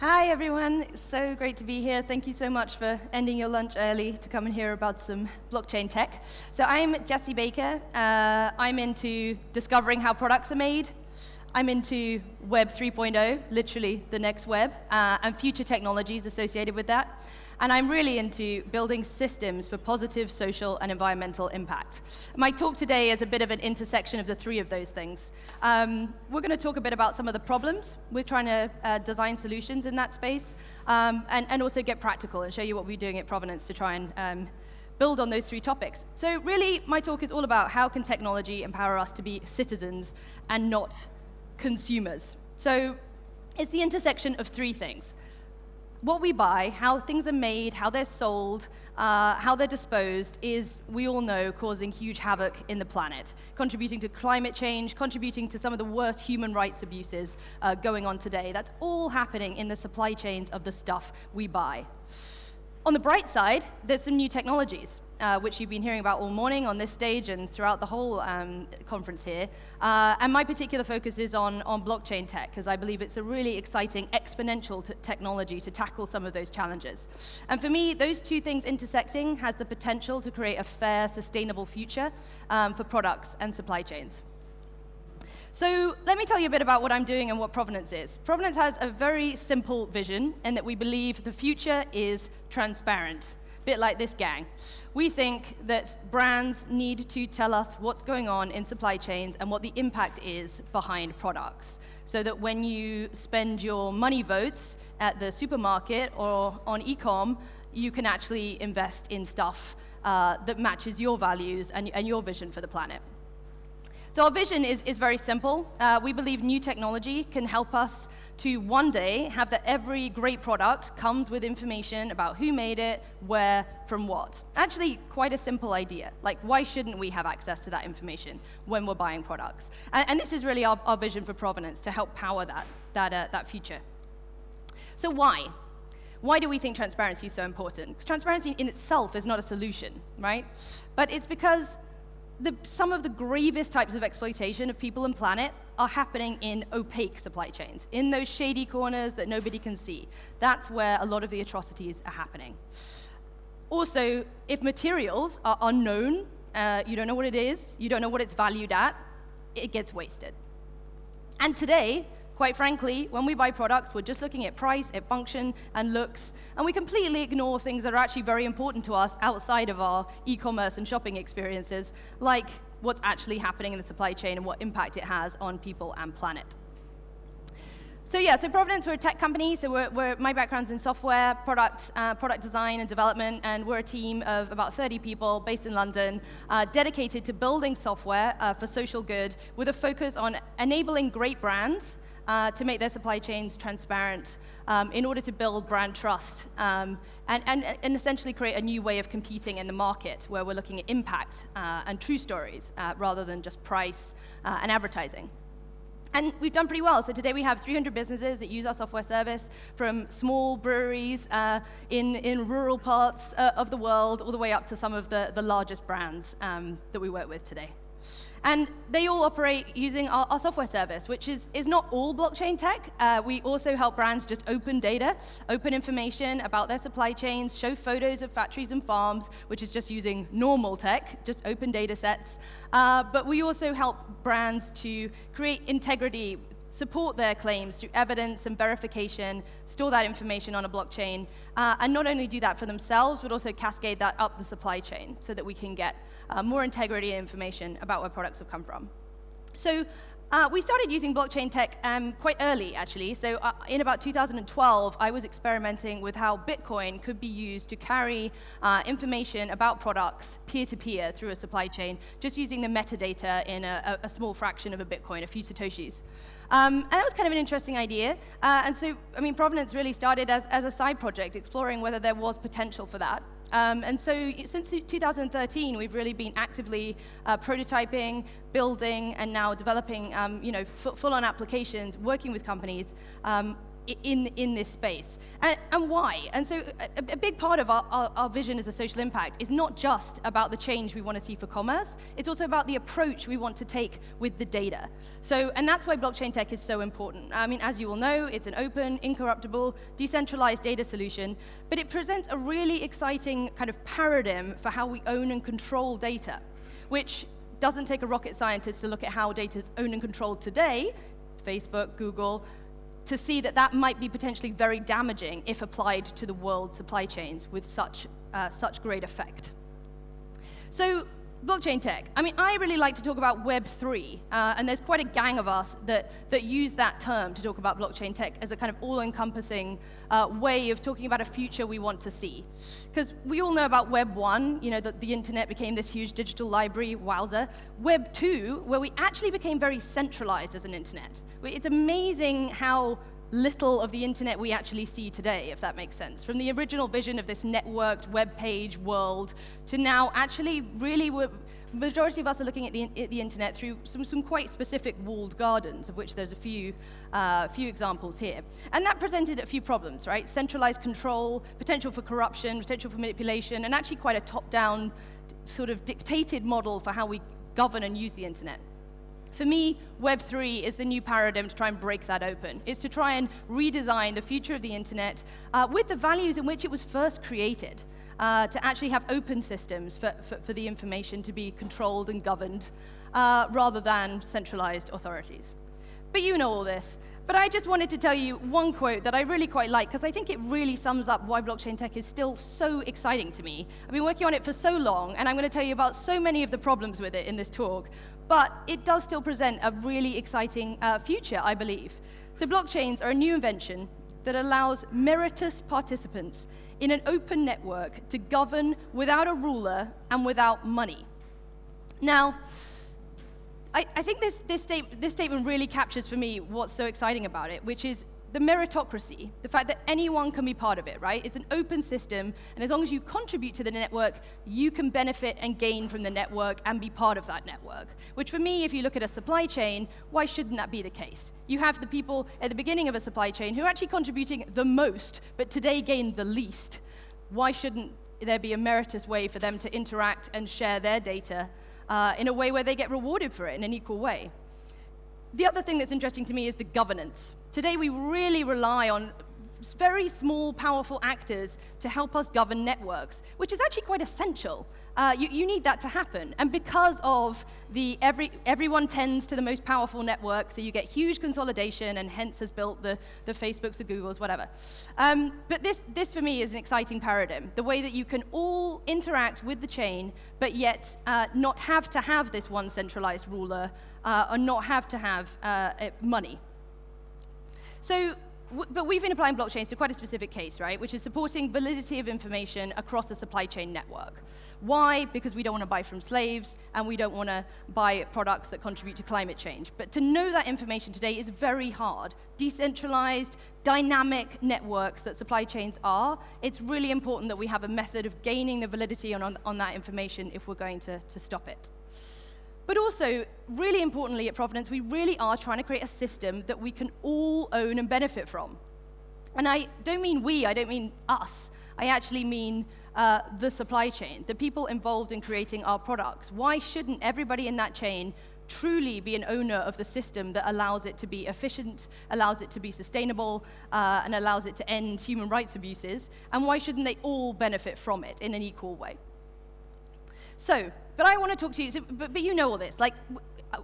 Hi, everyone. It's so great to be here. Thank you so much for ending your lunch early to come and hear about some blockchain tech. So I'm Jessi Baker. I'm into discovering how products are made. I'm into Web 3.0, literally the next web, and future technologies associated with that. And I'm really into building systems for positive social and environmental impact. My talk today is a bit of an intersection of the three of those things. We're going to talk a bit about some of the problems with trying to design solutions in that space, and also get practical and show you what we're doing at Provenance to try and build on those three topics. So really, my talk is all about how can technology empower us to be citizens and not consumers. So it's the intersection of three things. What we buy, how things are made, how they're sold, how they're disposed is, we all know, causing huge havoc in the planet, contributing to climate change, contributing to some of the worst human rights abuses going on today. That's all happening in the supply chains of the stuff we buy. On the bright side, there's some new technologies, which you've been hearing about all morning on this stage and throughout the whole conference here. And my particular focus is on blockchain tech, because I believe it's a really exciting exponential technology to tackle some of those challenges. And for me, those two things intersecting has the potential to create a fair, sustainable future for products and supply chains. So let me tell you a bit about what I'm doing and what Provenance is. Provenance has a very simple vision in that we believe the future is transparent. Bit like this gang. We think that brands need to tell us what's going on in supply chains and what the impact is behind products, so that when you spend your money votes at the supermarket or on e-com, you can actually invest in stuff that matches your values and your vision for the planet. So our vision is very simple. We believe new technology can help us to one day have that every great product comes with information about who made it, where, from what. Actually, quite a simple idea. Like, why shouldn't we have access to that information when we're buying products? And this is really our vision for Provenance, to help power that future. So why? Why do we think transparency is so important? Because transparency in itself is not a solution, right? But it's because some of the gravest types of exploitation of people and planet are happening in opaque supply chains, in those shady corners that nobody can see. That's where a lot of the atrocities are happening. Also, if materials are unknown, you don't know what it is, you don't know what it's valued at, it gets wasted. And today, quite frankly, when we buy products, we're just looking at price, at function, and looks, and we completely ignore things that are actually very important to us outside of our e-commerce and shopping experiences, like what's actually happening in the supply chain and what impact it has on people and planet. So Provenance, we're a tech company, so my background's in software, product design and development, and we're a team of about 30 people based in London, dedicated to building software for social good with a focus on enabling great brands to make their supply chains transparent in order to build brand trust and essentially create a new way of competing in the market where we're looking at impact and true stories rather than just price and advertising. And we've done pretty well. So today we have 300 businesses that use our software service, from small breweries in rural parts of the world all the way up to some of the largest brands that we work with today. And they all operate using our software service, which is not all blockchain tech. We also help brands just open data, open information about their supply chains, show photos of factories and farms, which is just using normal tech, just open data sets. But we also help brands to create integrity, support their claims through evidence and verification, store that information on a blockchain, and not only do that for themselves, but also cascade that up the supply chain so that we can get more integrity and information about where products have come from. So we started using blockchain tech quite early, actually. So in about 2012, I was experimenting with how Bitcoin could be used to carry information about products peer-to-peer through a supply chain, just using the metadata in a small fraction of a Bitcoin, a few Satoshis. And that was kind of an interesting idea. And so, Provenance really started as a side project, exploring whether there was potential for that. And so since 2013, we've really been actively prototyping, building, and now developing full-on applications, working with companies in this space. And why? And so a big part of our vision as a social impact is not just about the change we want to see for commerce, it's also about the approach we want to take with the data. So, and that's why blockchain tech is so important. I mean, as you all know, it's an open, incorruptible, decentralized data solution, but it presents a really exciting kind of paradigm for how we own and control data, which doesn't take a rocket scientist to look at how data is owned and controlled today, Facebook, Google, to see that that might be potentially very damaging if applied to the world's supply chains with such great effect. So, blockchain tech. I mean, I really like to talk about Web3, and there's quite a gang of us that use that term to talk about blockchain tech as a kind of all-encompassing way of talking about a future we want to see. Because we all know about Web 1, you know, that the internet became this huge digital library, wowza. Web 2, where we actually became very centralized as an internet. It's amazing how little of the internet we actually see today, if that makes sense. From the original vision of this networked web page world to now actually really the majority of us are looking at the internet through some quite specific walled gardens, of which there's a few examples here. And that presented a few problems, right? Centralized control, potential for corruption, potential for manipulation, and actually quite a top-down sort of dictated model for how we govern and use the internet. For me, Web3 is the new paradigm to try and break that open. It's to try and redesign the future of the internet with the values in which it was first created, to actually have open systems for the information to be controlled and governed, rather than centralized authorities. But you know all this. But I just wanted to tell you one quote that I really quite like, because I think it really sums up why blockchain tech is still so exciting to me. I've been working on it for so long, and I'm going to tell you about so many of the problems with it in this talk. But it does still present a really exciting future, I believe. So blockchains are a new invention that allows meritorious participants in an open network to govern without a ruler and without money. Now, I think this statement really captures for me what's so exciting about it, which is the meritocracy, the fact that anyone can be part of it, right? It's an open system, and as long as you contribute to the network, you can benefit and gain from the network and be part of that network. Which for me, if you look at a supply chain, why shouldn't that be the case? You have the people at the beginning of a supply chain who are actually contributing the most, but today gain the least. Why shouldn't there be a meritorious way for them to interact and share their data in a way where they get rewarded for it in an equal way? The other thing that's interesting to me is the governance. Today, we really rely on very small, powerful actors to help us govern networks, which is actually quite essential. You need that to happen. And because of everyone tends to the most powerful network, so you get huge consolidation, and hence has built the Facebooks, the Googles, whatever. But this, for me, is an exciting paradigm. The way that you can all interact with the chain, but yet not have to have this one centralized ruler, or not have to have money. So, but we've been applying blockchains to quite a specific case, right, which is supporting validity of information across the supply chain network. Why? Because we don't want to buy from slaves, and we don't want to buy products that contribute to climate change. But to know that information today is very hard. Decentralized, dynamic networks that supply chains are, it's really important that we have a method of gaining the validity on that information if we're going to stop it. But also, really importantly at Provenance, we really are trying to create a system that we can all own and benefit from. And I don't mean we, I don't mean us. I actually mean the supply chain, the people involved in creating our products. Why shouldn't everybody in that chain truly be an owner of the system that allows it to be efficient, allows it to be sustainable, and allows it to end human rights abuses? And why shouldn't they all benefit from it in an equal way? So, but I want to talk to you, but you know all this. Like,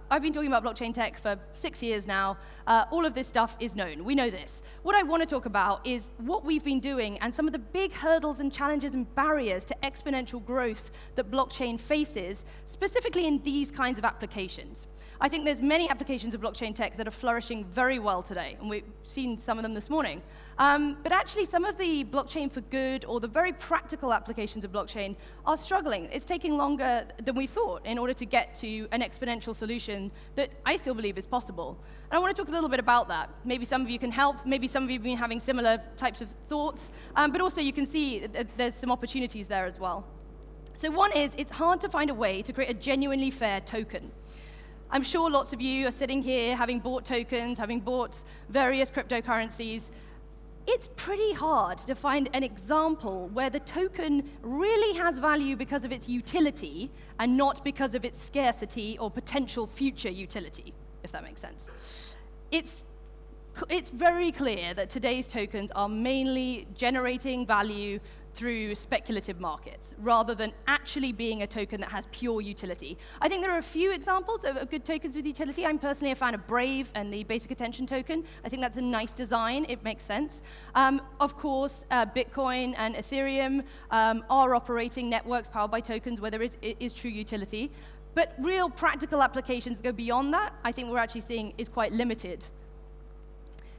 I've been talking about blockchain tech for 6 years now. All of this stuff is known. We know this. What I want to talk about is what we've been doing and some of the big hurdles and challenges and barriers to exponential growth that blockchain faces, specifically in these kinds of applications. I think there's many applications of blockchain tech that are flourishing very well today, and we've seen some of them this morning. But actually, some of the blockchain for good or the very practical applications of blockchain are struggling. It's taking longer than we thought in order to get to an exponential solution that I still believe is possible. And I want to talk a little bit about that. Maybe some of you can help. Maybe some of you have been having similar types of thoughts. But also, you can see there's some opportunities there as well. So one is, it's hard to find a way to create a genuinely fair token. I'm sure lots of you are sitting here having bought tokens, having bought various cryptocurrencies, it's pretty hard to find an example where the token really has value because of its utility and not because of its scarcity or potential future utility, if that makes sense. It's very clear that today's tokens are mainly generating value through speculative markets, rather than actually being a token that has pure utility. I think there are a few examples of good tokens with utility. I'm personally a fan of Brave and the Basic Attention token. I think that's a nice design. It makes sense. Of course, Bitcoin and Ethereum are operating networks powered by tokens where there is true utility. But real practical applications that go beyond that, I think we're actually seeing is quite limited.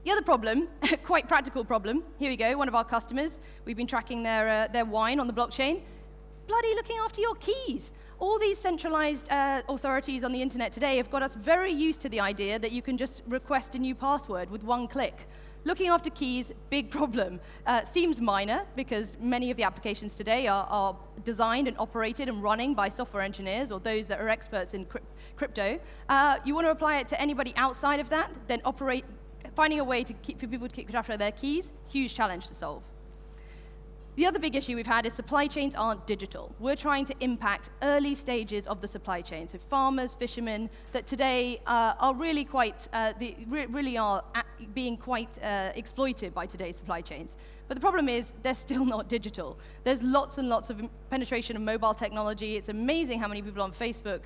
The other problem, quite practical problem, here we go, one of our customers, we've been tracking their wine on the blockchain, bloody looking after your keys. All these centralized authorities on the internet today have got us very used to the idea that you can just request a new password with one click. Looking after keys, big problem. Seems minor, because many of the applications today are designed and operated and running by software engineers or those that are experts in crypto. You want to apply it to anybody outside of that, then finding a way for people to keep track of their keys, huge challenge to solve. The other big issue we've had is supply chains aren't digital. We're trying to impact early stages of the supply chain. So farmers, fishermen, that today are really being quite exploited by today's supply chains. But the problem is they're still not digital. There's lots and lots of penetration of mobile technology. It's amazing how many people on Facebook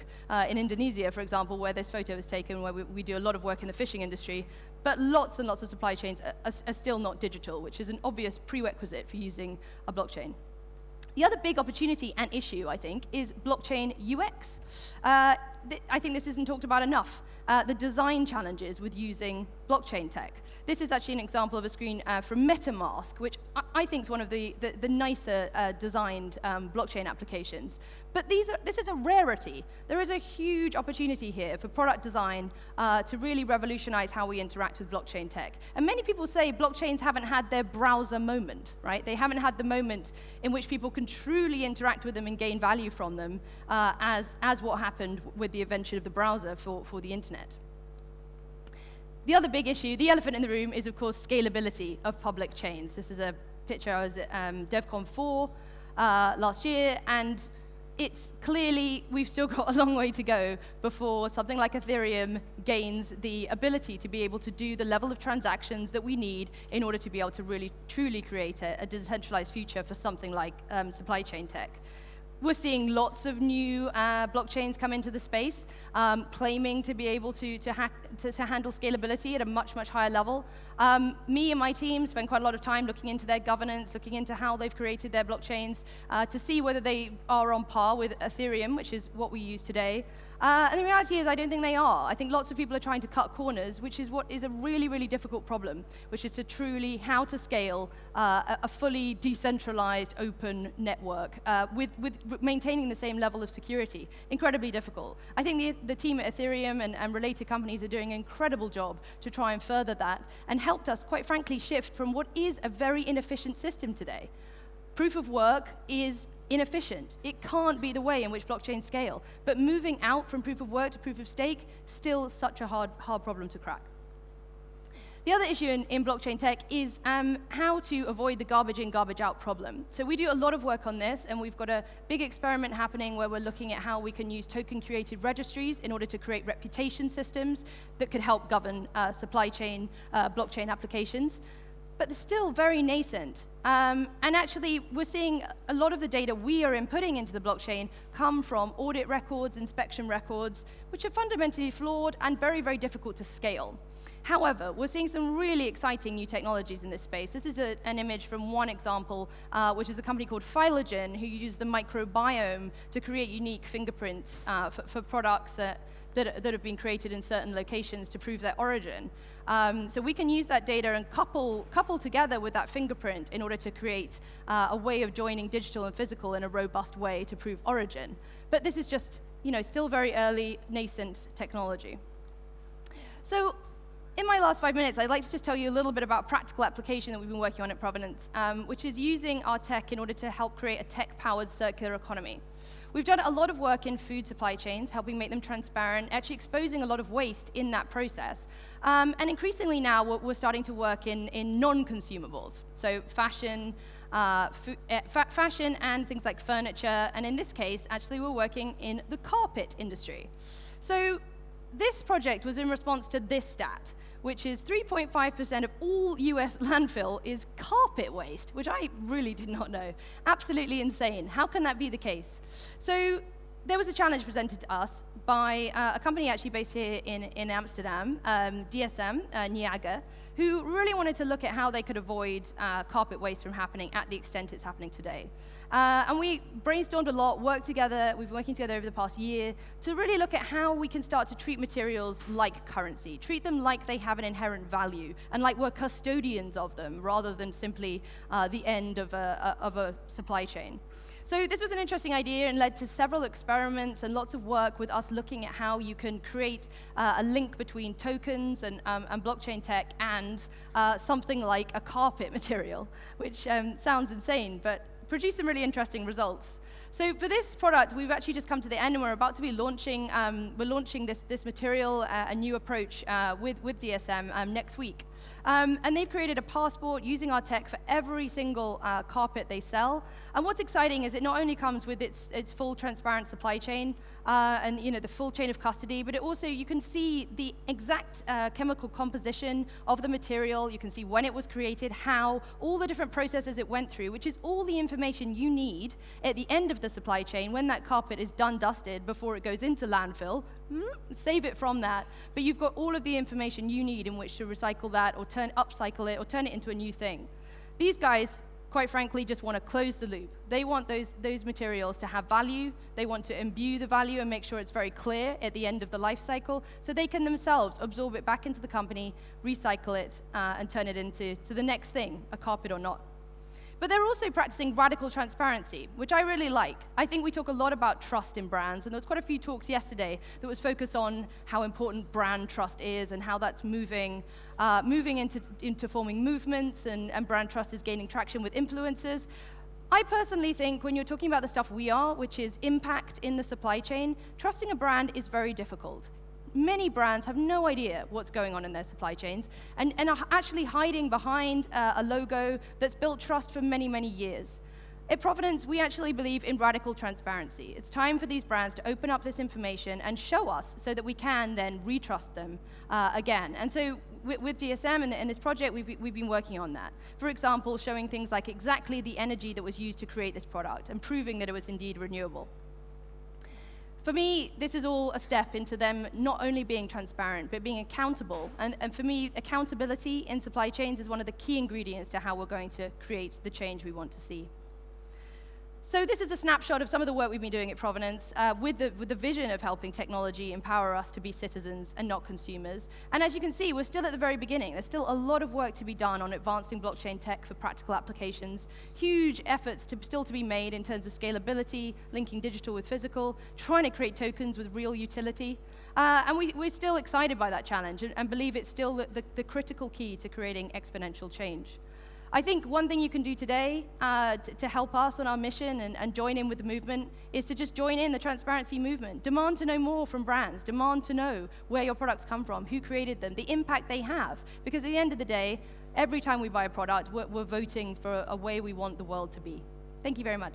in Indonesia, for example, where this photo was taken, where we do a lot of work in the fishing industry. But lots and lots of supply chains are still not digital, which is an obvious prerequisite for using a blockchain. The other big opportunity and issue, I think, is blockchain UX. I think this isn't talked about enough. The design challenges with using blockchain tech. This is actually an example of a screen from MetaMask, which I think is one of the nicer designed blockchain applications. But this is a rarity. There is a huge opportunity here for product design to really revolutionize how we interact with blockchain tech. And many people say blockchains haven't had their browser moment, right? They haven't had the moment in which people can truly interact with them and gain value from them as what happened with the invention of the browser for the internet. The other big issue, the elephant in the room, is, of course, scalability of public chains. This is a picture. I was at DevCon 4 last year, and it's clearly, we've still got a long way to go before something like Ethereum gains the ability to be able to do the level of transactions that we need in order to be able to really, truly create a decentralized future for something like supply chain tech. We're seeing lots of new blockchains come into the space, claiming to be able to handle scalability at a much, much higher level. Me and my team spend quite a lot of time looking into their governance, looking into how they've created their blockchains, to see whether they are on par with Ethereum, which is what we use today. And the reality is, I don't think they are. I think lots of people are trying to cut corners, which is what is a really, really difficult problem, which is to truly how to scale a fully decentralized open network with maintaining the same level of security. Incredibly difficult. I think the team at Ethereum and related companies are doing an incredible job to try and further that, and helped us, quite frankly, shift from what is a very inefficient system today. Proof of work is inefficient. It can't be the way in which blockchains scale. But moving out from proof of work to proof of stake, still such a hard problem to crack. The other issue in blockchain tech is how to avoid the garbage in, garbage out problem. So we do a lot of work on this, and we've got a big experiment happening where we're looking at how we can use token-created registries in order to create reputation systems that could help govern supply chain blockchain applications. But they're still very nascent. And actually, we're seeing a lot of the data we are inputting into the blockchain come from audit records, inspection records, which are fundamentally flawed and very, very difficult to scale. However, we're seeing some really exciting new technologies in this space. This is an image from one example, which is a company called Phylogen, who use the microbiome to create unique fingerprints for products that have been created in certain locations to prove their origin. So we can use that data and couple together with that fingerprint in order to create a way of joining digital and physical in a robust way to prove origin. But this is just, still very early, nascent technology. So in my last 5 minutes, I'd like to just tell you a little bit about a practical application that we've been working on at Provenance, which is using our tech in order to help create a tech-powered circular economy. We've done a lot of work in food supply chains, helping make them transparent, actually exposing a lot of waste in that process. And increasingly now, we're starting to work in non-consumables, so fashion, fashion and things like furniture, and in this case, actually, we're working in the carpet industry. So this project was in response to this stat, which is 3.5% of all US landfill is carpet waste, which I really did not know. Absolutely insane. How can that be the case? So there was a challenge presented to us by a company actually based here in Amsterdam, DSM, Niaga, who really wanted to look at how they could avoid carpet waste from happening at the extent it's happening today. And we brainstormed a lot, worked together, we've been working together over the past year to really look at how we can start to treat materials like currency, treat them like they have an inherent value, and like we're custodians of them, rather than simply the end of a supply chain. So this was an interesting idea and led to several experiments and lots of work with us looking at how you can create a link between tokens and blockchain tech and something like a carpet material, which sounds insane, but produced some really interesting results. So for this product, we've actually just come to the end, and we're about to be launching. We're launching this material, a new approach with DSM next week. And they've created a passport using our tech for every single carpet they sell. And what's exciting is it not only comes with its full transparent supply chain and the full chain of custody, but it also, you can see the exact chemical composition of the material. You can see when it was created, how, all the different processes it went through, which is all the information you need at the end of the supply chain when that carpet is done dusted before it goes into landfill. Save it from that, but you've got all of the information you need in which to recycle that or upcycle it or turn it into a new thing. These guys, quite frankly, just want to close the loop. They want those materials to have value. They want to imbue the value and make sure it's very clear at the end of the life cycle, so they can themselves absorb it back into the company, recycle it, and turn it into the next thing, a carpet or not. But they're also practicing radical transparency, which I really like. I think we talk a lot about trust in brands, and there was quite a few talks yesterday that was focused on how important brand trust is and how that's moving into forming movements, and brand trust is gaining traction with influencers. I personally think when you're talking about the stuff we are, which is impact in the supply chain, trusting a brand is very difficult. Many brands have no idea what's going on in their supply chains and are actually hiding behind a logo that's built trust for many, many years. At Provenance, we actually believe in radical transparency. It's time for these brands to open up this information and show us so that we can then retrust them again. And so with DSM and this project, we've been working on that. For example, showing things like exactly the energy that was used to create this product and proving that it was indeed renewable. For me, this is all a step into them not only being transparent, but being accountable. And for me, accountability in supply chains is one of the key ingredients to how we're going to create the change we want to see. So this is a snapshot of some of the work we've been doing at Provenance with the vision of helping technology empower us to be citizens and not consumers. And as you can see, we're still at the very beginning. There's still a lot of work to be done on advancing blockchain tech for practical applications, huge efforts still to be made in terms of scalability, linking digital with physical, trying to create tokens with real utility. And we're still excited by that challenge and believe it's still the critical key to creating exponential change. I think one thing you can do today to help us on our mission and join in with the movement is to just join in the transparency movement. Demand to know more from brands. Demand to know where your products come from, who created them, the impact they have. Because at the end of the day, every time we buy a product, we're voting for a way we want the world to be. Thank you very much.